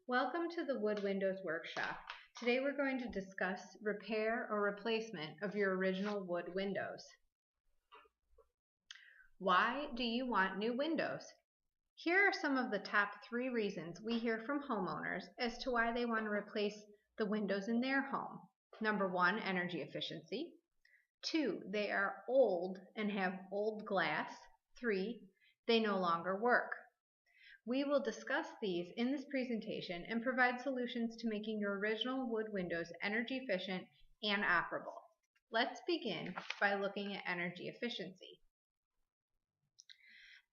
Welcome to the Wood Windows Workshop. Today we're going to discuss repair or replacement of your original wood windows. Why do you want new windows? Here are some of the top 3 reasons we hear from homeowners as to why they want to replace the windows in their home. Number 1, energy efficiency. 2, they are old and have old glass. 3, they no longer work. We will discuss these in this presentation and provide solutions to making your original wood windows energy efficient and operable. Let's begin by looking at energy efficiency.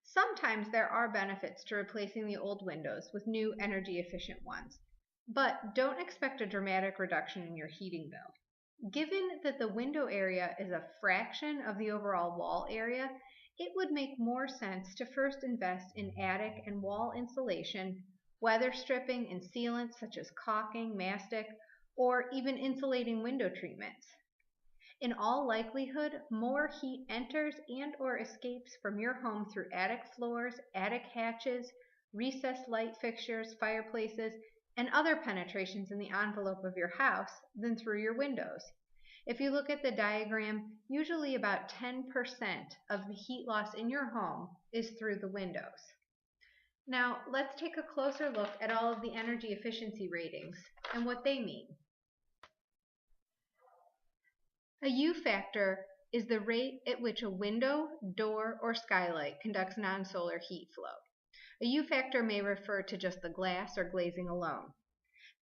Sometimes there are benefits to replacing the old windows with new energy efficient ones, but don't expect a dramatic reduction in your heating bill. Given that the window area is a fraction of the overall wall area, it would make more sense to first invest in attic and wall insulation, weather stripping and sealants such as caulking, mastic, or even insulating window treatments. In all likelihood, more heat enters and/or escapes from your home through attic floors, attic hatches, recessed light fixtures, fireplaces, and other penetrations in the envelope of your house than through your windows. If you look at the diagram, usually about 10% of the heat loss in your home is through the windows. Now, let's take a closer look at all of the energy efficiency ratings and what they mean. A U factor is the rate at which a window, door, or skylight conducts non-solar heat flow. A U factor may refer to just the glass or glazing alone.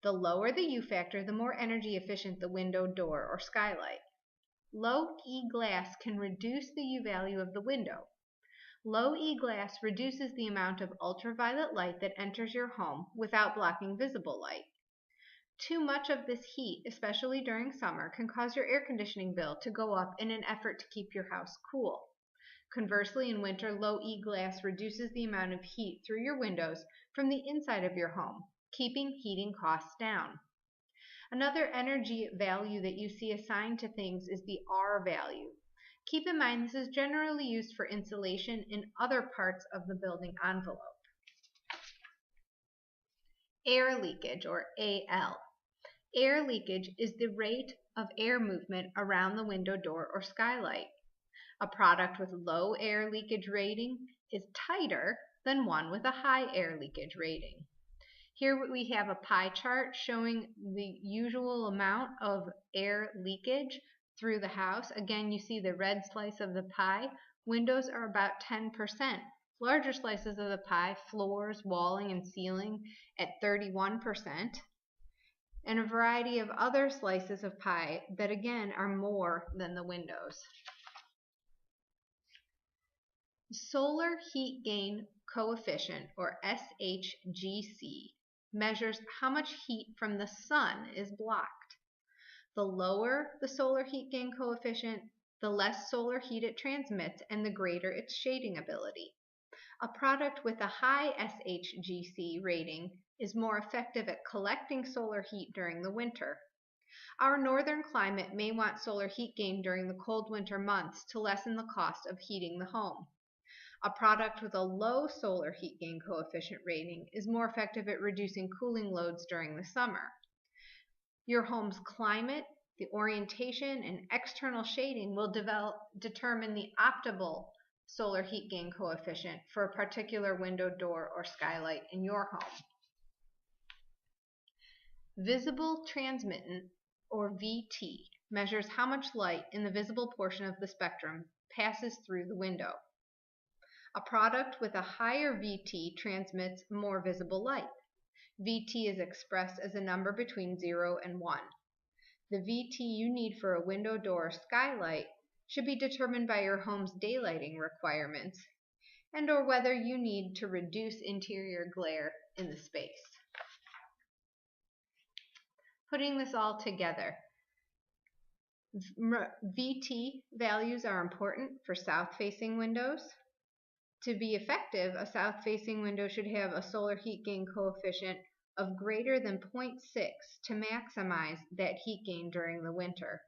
The lower the U factor, the more energy efficient the window, door, or skylight. Low E glass can reduce the U value of the window. Low E glass reduces the amount of ultraviolet light that enters your home without blocking visible light. Too much of this heat, especially during summer, can cause your air conditioning bill to go up in an effort to keep your house cool. Conversely, in winter, low E glass reduces the amount of heat through your windows from the inside of your home, keeping heating costs down. Another energy value that you see assigned to things is the R value. Keep in mind this is generally used for insulation in other parts of the building envelope. Air leakage, or AL. Air leakage is the rate of air movement around the window, door, or skylight. A product with low air leakage rating is tighter than one with a high air leakage rating. Here we have a pie chart showing the usual amount of air leakage through the house. Again, you see the red slice of the pie. Windows are about 10%. Larger slices of the pie, floors, walling, and ceiling at 31%. And a variety of other slices of pie that again are more than the windows. Solar heat gain coefficient, or SHGC, measures how much heat from the sun is blocked. The lower the solar heat gain coefficient, the less solar heat it transmits and the greater its shading ability. A product with a high SHGC rating is more effective at collecting solar heat during the winter. Our northern climate may want solar heat gain during the cold winter months to lessen the cost of heating the home. A product with a low solar heat gain coefficient rating is more effective at reducing cooling loads during the summer. Your home's climate, the orientation, and external shading will determine the optimal solar heat gain coefficient for a particular window, door, or skylight in your home. Visible transmittant, or VT, measures how much light in the visible portion of the spectrum passes through the window. A product with a higher VT transmits more visible light. VT is expressed as a number between 0 and 1. The VT you need for a window, door, or skylight should be determined by your home's daylighting requirements and/or whether you need to reduce interior glare in the space. Putting this all together, VT values are important for south-facing windows. To be effective, a south-facing window should have a solar heat gain coefficient of greater than 0.6 to maximize that heat gain during the winter.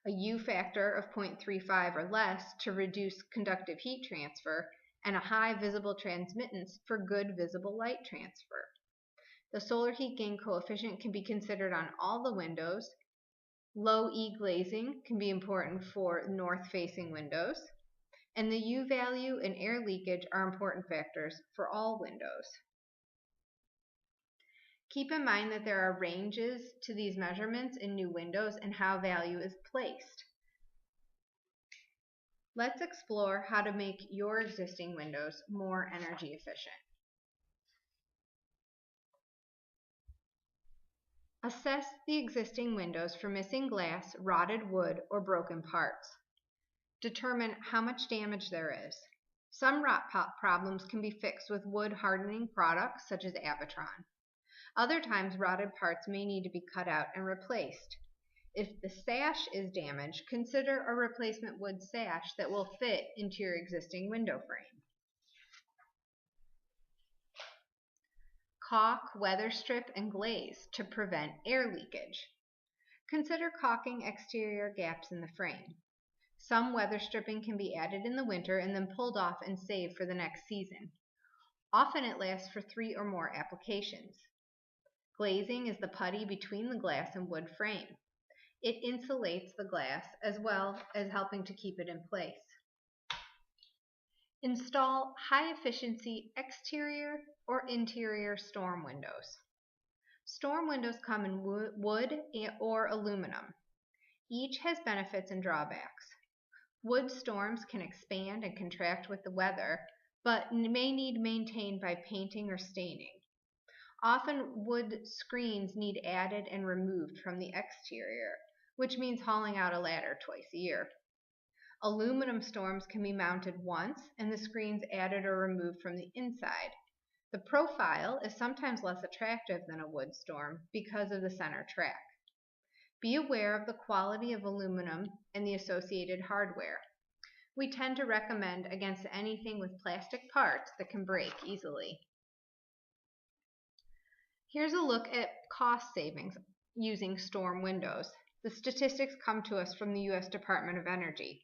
A U factor of 0.35 or less to reduce conductive heat transfer, and a high visible transmittance for good visible light transfer. The solar heat gain coefficient can be considered on all the windows. Low E glazing can be important for north-facing windows. And the U value and air leakage are important factors for all windows. Keep in mind that there are ranges to these measurements in new windows and how value is placed. Let's explore how to make your existing windows more energy efficient. Assess the existing windows for missing glass, rotted wood, or broken parts. Determine how much damage there is. Some rot problems can be fixed with wood hardening products such as Avatron. Other times, rotted parts may need to be cut out and replaced. If the sash is damaged, consider a replacement wood sash that will fit into your existing window frame. Caulk, weather strip, and glaze to prevent air leakage. Consider caulking exterior gaps in the frame. Some weather stripping can be added in the winter and then pulled off and saved for the next season. Often it lasts for 3 or more applications. Glazing is the putty between the glass and wood frame. It insulates the glass as well as helping to keep it in place. Install high-efficiency exterior or interior storm windows. Storm windows come in wood or aluminum. Each has benefits and drawbacks. Wood storms can expand and contract with the weather, but may need maintained by painting or staining. Often wood screens need added and removed from the exterior, which means hauling out a ladder twice a year. Aluminum storms can be mounted once and the screens added or removed from the inside. The profile is sometimes less attractive than a wood storm because of the center track. Be aware of the quality of aluminum and the associated hardware. We tend to recommend against anything with plastic parts that can break easily. Here's a look at cost savings using storm windows. The statistics come to us from the U.S. Department of Energy.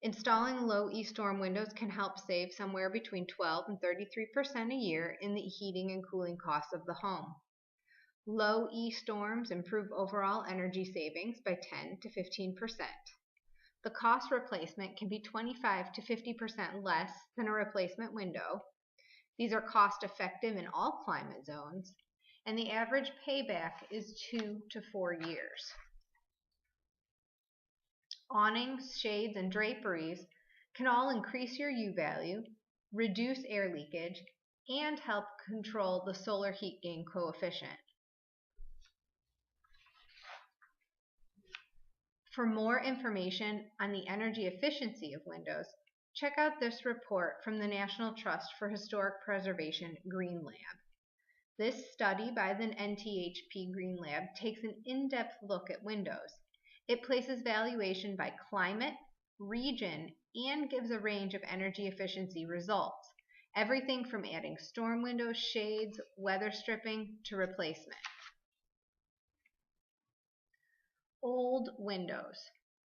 Installing low E storm windows can help save somewhere between 12 and 33% a year in the heating and cooling costs of the home. Low E storms improve overall energy savings by 10 to 15%. The cost replacement can be 25 to 50% less than a replacement window. These are cost effective in all climate zones, and the average payback is 2 to 4 years. Awnings, shades, and draperies can all increase your U value, reduce air leakage, and help control the solar heat gain coefficient. For more information on the energy efficiency of windows, check out this report from the National Trust for Historic Preservation Green Lab. This study by the NTHP Green Lab takes an in-depth look at windows. It places valuation by climate, region, and gives a range of energy efficiency results, everything from adding storm windows, shades, weather stripping, to replacement. Old windows.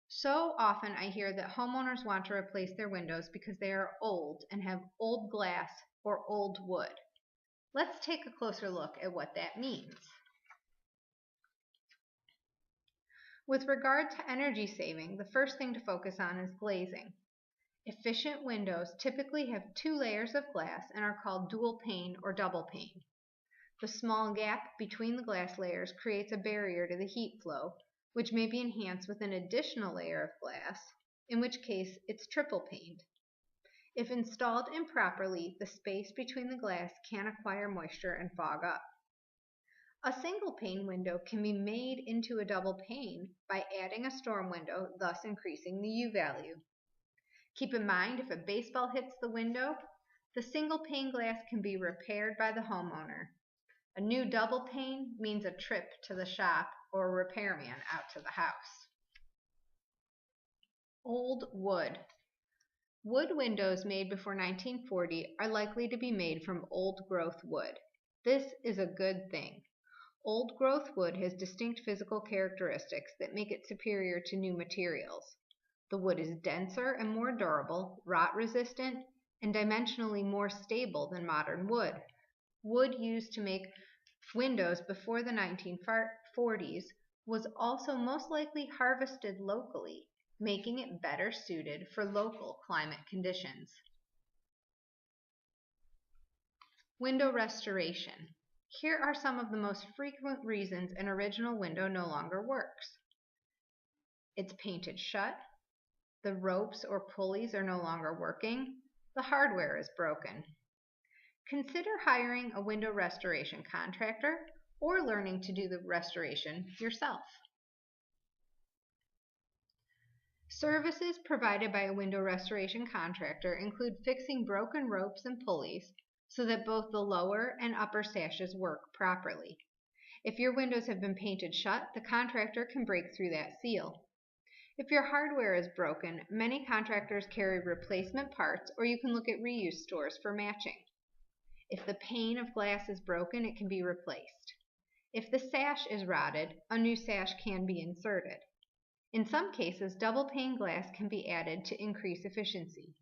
So often I hear that homeowners want to replace their windows because they are old and have old glass or old wood. Let's take a closer look at what that means. With regard to energy saving, the first thing to focus on is glazing. Efficient windows typically have 2 layers of glass and are called dual pane or double pane. The small gap between the glass layers creates a barrier to the heat flow, which may be enhanced with an additional layer of glass, in which case it's triple paned. If installed improperly, the space between the glass can acquire moisture and fog up. A single pane window can be made into a double pane by adding a storm window, thus increasing the U value. Keep in mind, if a baseball hits the window, the single pane glass can be repaired by the homeowner. A new double pane means a trip to the shop or a repairman out to the house. Old wood. Wood windows made before 1940 are likely to be made from old growth wood. This is a good thing. Old growth wood has distinct physical characteristics that make it superior to new materials. The wood is denser and more durable, rot resistant, and dimensionally more stable than modern wood. Wood used to make Windows before the 1940s was also most likely harvested locally, making it better suited for local climate conditions. Window restoration. Here are some of the most frequent reasons an original window no longer works. It's painted shut, the ropes or pulleys are no longer working, the hardware is broken. Consider hiring a window restoration contractor or learning to do the restoration yourself. Services provided by a window restoration contractor include fixing broken ropes and pulleys so that both the lower and upper sashes work properly. If your windows have been painted shut, the contractor can break through that seal. If your hardware is broken, many contractors carry replacement parts, or you can look at reuse stores for matching. If the pane of glass is broken, it can be replaced. If the sash is rotted, a new sash can be inserted. In some cases, double pane glass can be added to increase efficiency.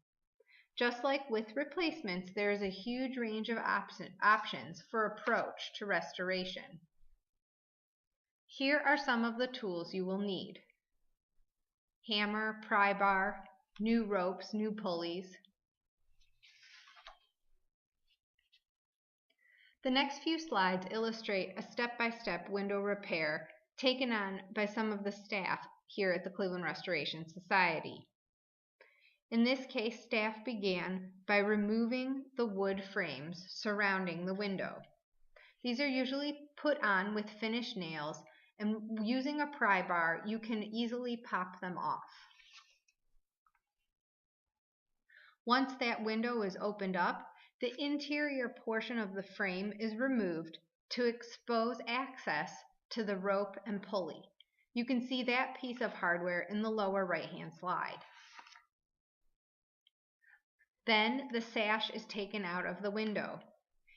Just like with replacements, there is a huge range of options for approach to restoration. Here are some of the tools you will need: hammer, pry bar, new ropes, new pulleys. The next few slides illustrate a step-by-step window repair taken on by some of the staff here at the Cleveland Restoration Society. In this case, staff began by removing the wood frames surrounding the window. These are usually put on with finished nails, and using a pry bar, you can easily pop them off. Once that window is opened up, the interior portion of the frame is removed to expose access to the rope and pulley. You can see that piece of hardware in the lower right-hand slide. Then the sash is taken out of the window.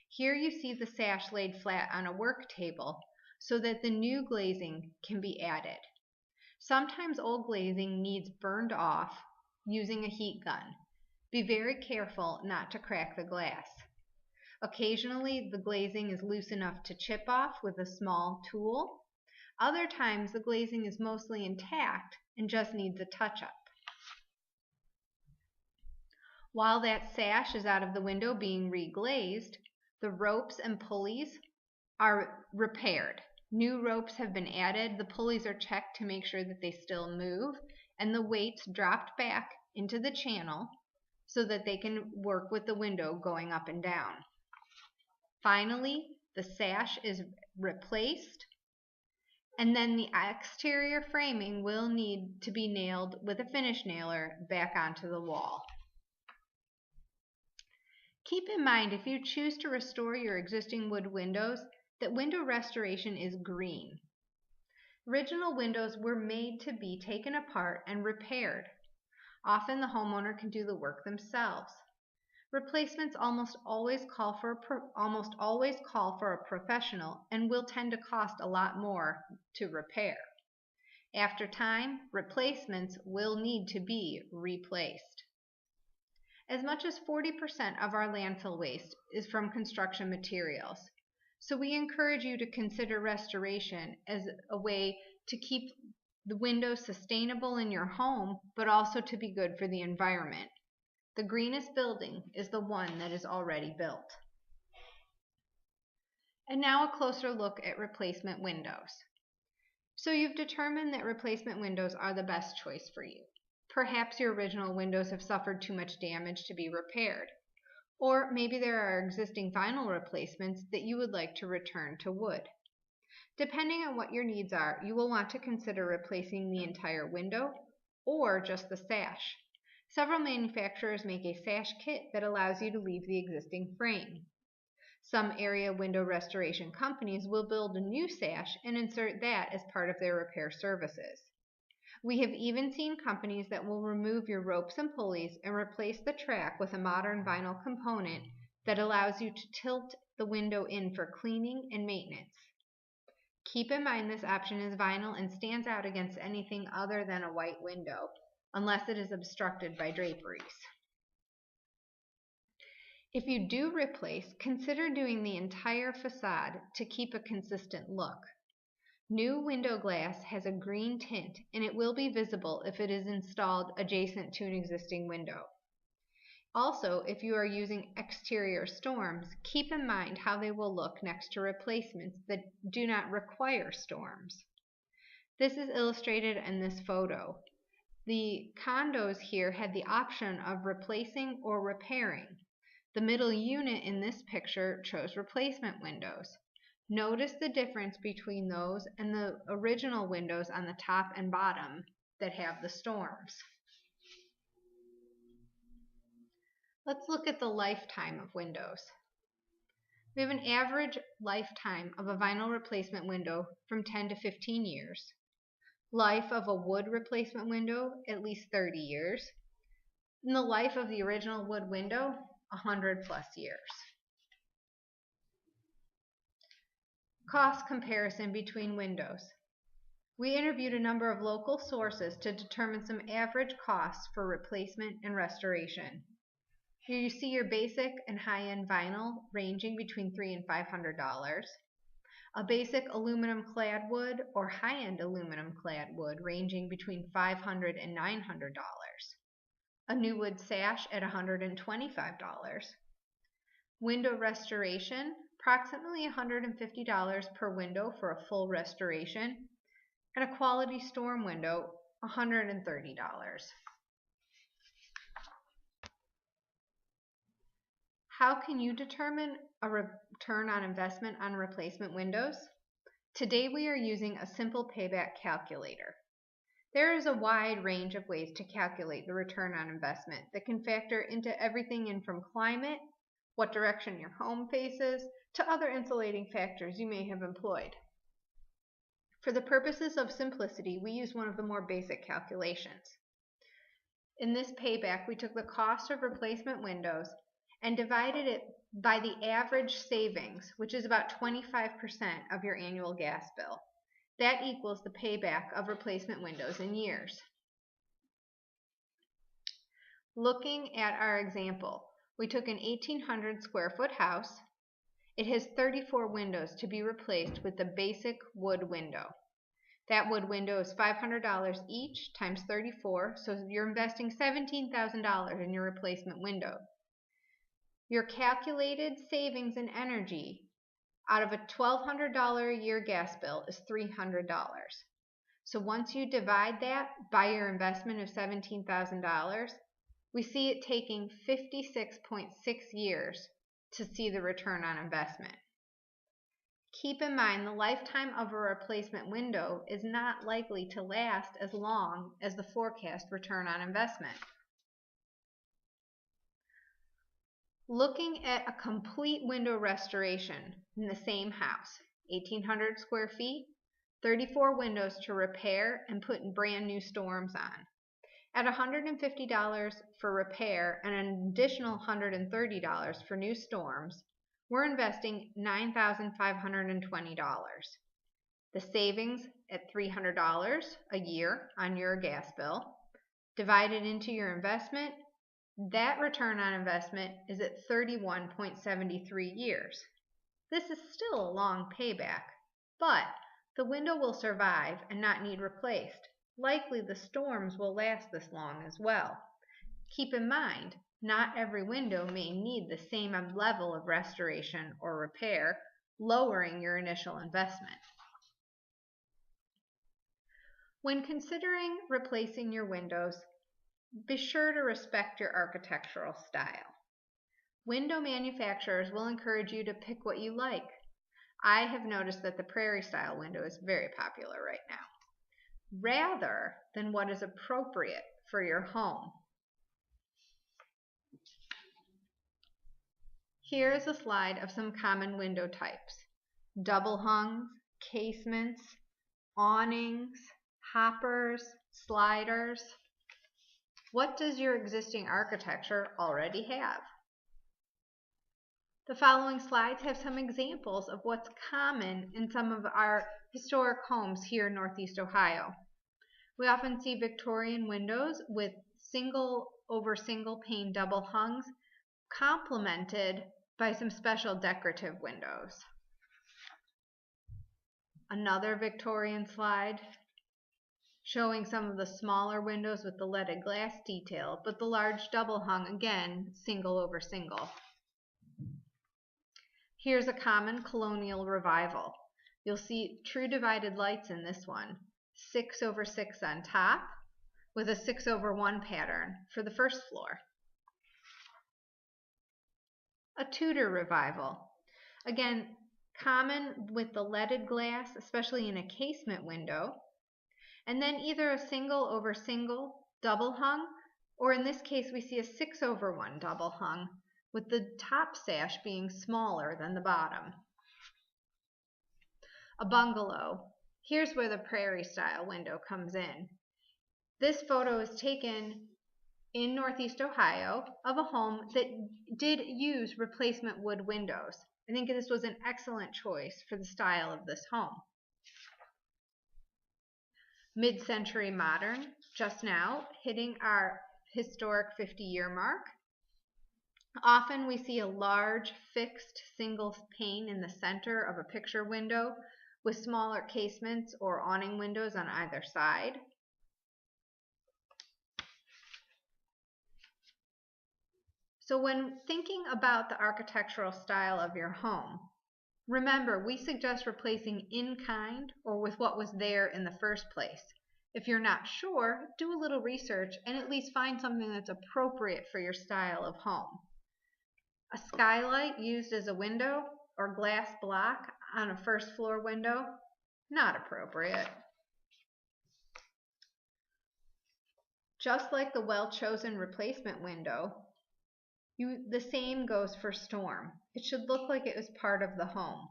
Here you see the sash laid flat on a work table so that the new glazing can be added. Sometimes old glazing needs burned off using a heat gun. Be very careful not to crack the glass. Occasionally, the glazing is loose enough to chip off with a small tool. Other times, the glazing is mostly intact and just needs a touch-up. While that sash is out of the window being reglazed, the ropes and pulleys are repaired. New ropes have been added, the pulleys are checked to make sure that they still move, and the weights dropped back into the channel so that they can work with the window going up and down. Finally, the sash is replaced, and then the exterior framing will need to be nailed with a finish nailer back onto the wall. Keep in mind, if you choose to restore your existing wood windows, that window restoration is green. Original windows were made to be taken apart and repaired. Often the homeowner can do the work themselves. Replacements almost always call for a professional and will tend to cost a lot more to repair. After time, replacements will need to be replaced. As much as 40% of our landfill waste is from construction materials, so we encourage you to consider restoration as a way to keep the windows sustainable in your home, but also to be good for the environment. The greenest building is the one that is already built. And now a closer look at replacement windows. So you've determined that replacement windows are the best choice for you. Perhaps your original windows have suffered too much damage to be repaired. Or maybe there are existing vinyl replacements that you would like to return to wood. Depending on what your needs are, you will want to consider replacing the entire window or just the sash. Several manufacturers make a sash kit that allows you to leave the existing frame. Some area window restoration companies will build a new sash and insert that as part of their repair services. We have even seen companies that will remove your ropes and pulleys and replace the track with a modern vinyl component that allows you to tilt the window in for cleaning and maintenance. Keep in mind this option is vinyl and stands out against anything other than a white window, unless it is obstructed by draperies. If you do replace, consider doing the entire facade to keep a consistent look. New window glass has a green tint and it will be visible if it is installed adjacent to an existing window. Also, if you are using exterior storms, keep in mind how they will look next to replacements that do not require storms. This is illustrated in this photo. The condos here had the option of replacing or repairing. The middle unit in this picture chose replacement windows. Notice the difference between those and the original windows on the top and bottom that have the storms. Let's look at the lifetime of windows. We have an average lifetime of a vinyl replacement window from 10 to 15 years. Life of a wood replacement window, at least 30 years. And the life of the original wood window, 100 plus years. Cost comparison between windows. We interviewed a number of local sources to determine some average costs for replacement and restoration. Here you see your basic and high-end vinyl ranging between $300 and $500. A basic aluminum clad wood or high-end aluminum clad wood ranging between $500 and $900. A new wood sash at $125. Window restoration, approximately $150 per window for a full restoration, and a quality storm window, $130. How can you determine a return on investment on replacement windows? Today we are using a simple payback calculator. There is a wide range of ways to calculate the return on investment that can factor into everything in from climate, what direction your home faces, to other insulating factors you may have employed. For the purposes of simplicity, we use one of the more basic calculations. In this payback, we took the cost of replacement windows and divided it by the average savings, which is about 25% of your annual gas bill. That equals the payback of replacement windows in years. Looking at our example, we took an 1,800 square foot house. It has 34 windows to be replaced with the basic wood window. That wood window is $500 each times 34, so you're investing $17,000 in your replacement window. Your calculated savings in energy out of a $1,200 a year gas bill is $300. So once you divide that by your investment of $17,000, we see it taking 56.6 years to see the return on investment. Keep in mind the lifetime of a replacement window is not likely to last as long as the forecast return on investment. Looking at a complete window restoration in the same house, 1,800 square feet, 34 windows to repair and put brand new storms on. At $150 for repair and an additional $130 for new storms, we're investing $9,520. The savings at $300 a year on your gas bill, divided into your investment, that return on investment is at 31.73 years. This is still a long payback, but the window will survive and not need replaced. Likely the storms will last this long as well. Keep in mind, not every window may need the same level of restoration or repair, lowering your initial investment. When considering replacing your windows, be sure to respect your architectural style. Window manufacturers will encourage you to pick what you like. I have noticed that the prairie style window is very popular right now, rather than what is appropriate for your home. Here is a slide of some common window types: double hungs, casements, awnings, hoppers, sliders. What does your existing architecture already have? The following slides have some examples of what's common in some of our historic homes here in Northeast Ohio. We often see Victorian windows with single over single pane double hungs, complemented by some special decorative windows. Another Victorian slide showing some of the smaller windows with the leaded glass detail, but the large double hung, again, single over single. Here's a common Colonial Revival. You'll see true divided lights in this one, 6 over 6 on top, with a 6 over 1 pattern for the first floor. A Tudor Revival. Again, common with the leaded glass, especially in a casement window, and then either a single over single double hung, or in this case we see a 6 over 1 double hung, with the top sash being smaller than the bottom. A bungalow. Here's where the prairie style window comes in. This photo is taken in Northeast Ohio of a home that did use replacement wood windows. I think this was an excellent choice for the style of this home. Mid-century modern, just now hitting our historic 50-year mark. Often we see a large fixed single pane in the center of a picture window with smaller casements or awning windows on either side. So when thinking about the architectural style of your home, remember we suggest replacing in kind or with what was there in the first place. If you're not sure, do a little research and at least find something that's appropriate for your style of home. A skylight used as a window or glass block on a first floor window, not appropriate. Just like the well-chosen replacement window, the same goes for storm. It should look like it was part of the home.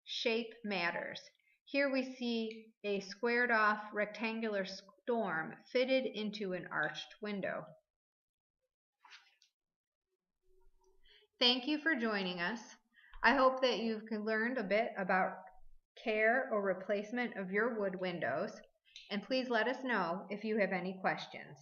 Shape matters. Here we see a squared off rectangular storm fitted into an arched window. Thank you for joining us. I hope that you've learned a bit about care or replacement of your wood windows, and please let us know if you have any questions.